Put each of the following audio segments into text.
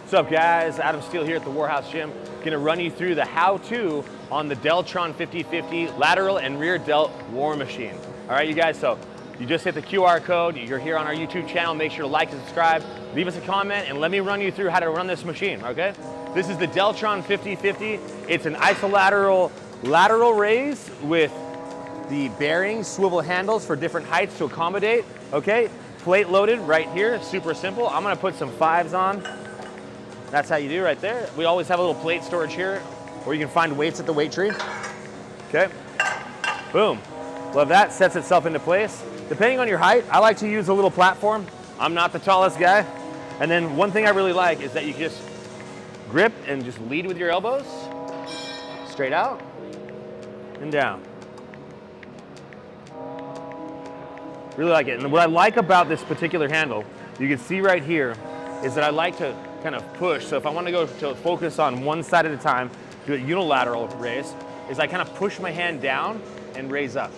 What's up guys, Adam Steele here at the Warehouse Gym. Gonna run you through the how-to on the Deltron 5050 lateral and rear delt war machine. All right you guys, so you just hit the QR code, you're here on our YouTube channel, make sure to like and subscribe, leave us a comment and let me run you through how to run this machine, okay? This is the Deltron 5050. It's an isolateral lateral raise with the bearing swivel handles for different heights to accommodate, okay? Plate loaded right here, super simple. I'm gonna put some 5s on. That's how you do right there. We always have a little plate storage here where you can find weights at the weight tree. Okay, boom. Love that, sets itself into place. Depending on your height, I like to use a little platform. I'm not the tallest guy. And then one thing I really like is that you just grip and just lead with your elbows, straight out and down. Really like it. And what I like about this particular handle, you can see right here, is that I like to kind of push. So if I want to go to focus on one side at a time, do a unilateral raise, is I kind of push my hand down and raise up.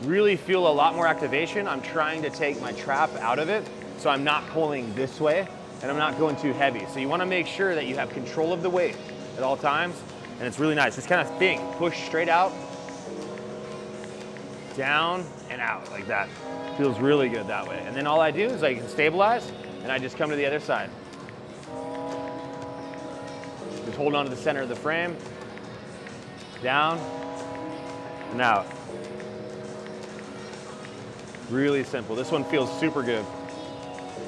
Really feel a lot more activation. I'm trying to take my trap out of it, so I'm not pulling this way and I'm not going too heavy. So you want to make sure that you have control of the weight at all times, and it's really nice. Just kind of think, push straight out, down and out like that. Feels really good that way. And then all I do is I can stabilize and I just come to the other side. Just hold on to the center of the frame, down and out. Really simple. This one feels super good.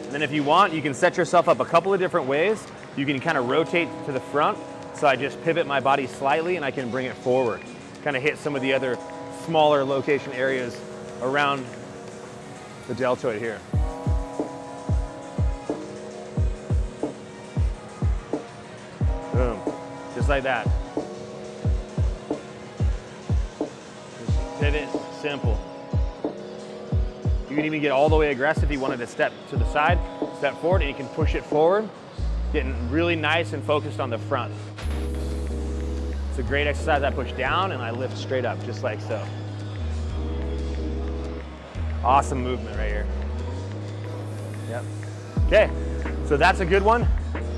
And then if you want, you can set yourself up a couple of different ways. You can kind of rotate to the front. So I just pivot my body slightly and I can bring it forward. Kind of hit some of the other smaller location areas around the deltoid here. Boom, just like that. Just pivot, simple. You can even get all the way aggressive if you wanted to step to the side, step forward, and you can push it forward, getting really nice and focused on the front. It's a great exercise. I push down and I lift straight up, just like so. Awesome movement right here. Yep. Okay, so that's a good one.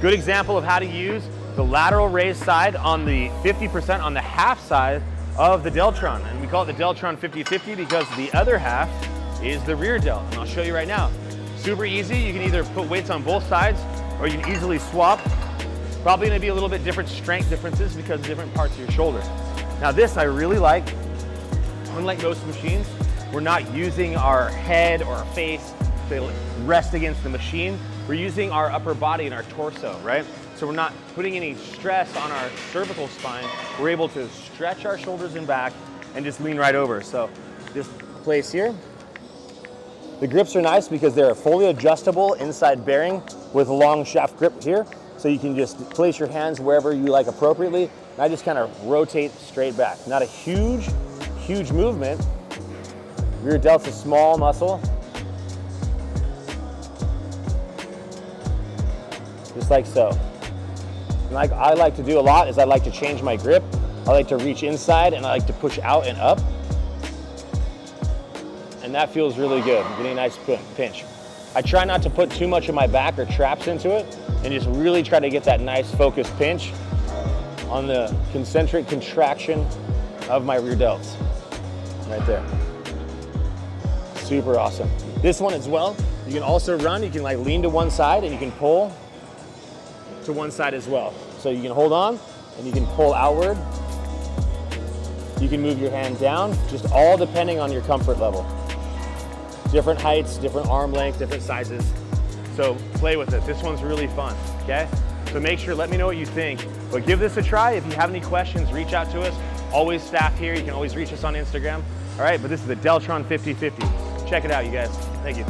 Good example of how to use the lateral raise side on the 50% on the half side of the Deltron. And we call it the Deltron 5050 because the other half is the rear delt. And I'll show you right now. Super easy. You can either put weights on both sides or you can easily swap. Probably gonna be a little bit different strength differences because of different parts of your shoulder. Now this I really like. Unlike most machines, we're not using our head or our face to rest against the machine. We're using our upper body and our torso, right? So we're not putting any stress on our cervical spine. We're able to stretch our shoulders and back and just lean right over. So this place here, the grips are nice because they're a fully adjustable inside bearing with a long shaft grip here. So you can just place your hands wherever you like appropriately. And I just kind of rotate straight back. Not a huge movement. Rear delt's a small muscle. Just like so. And like I like to do a lot is I like to change my grip. I like to reach inside and I like to push out and up. And that feels really good. I'm getting a nice pinch. I try not to put too much of my back or traps into it and just really try to get that nice focused pinch on the concentric contraction of my rear delts. Right there. Super awesome. This one as well, you can also run, you can like lean to one side and you can pull to one side as well. So you can hold on and you can pull outward. You can move your hand down, just all depending on your comfort level. Different heights, different arm length, different sizes. So play with it. This one's really fun, okay? So make sure, let me know what you think. But give this a try. If you have any questions, reach out to us. Always staff here. You can always reach us on Instagram. All right, but this is the Deltron 5050. Check it out, you guys. Thank you.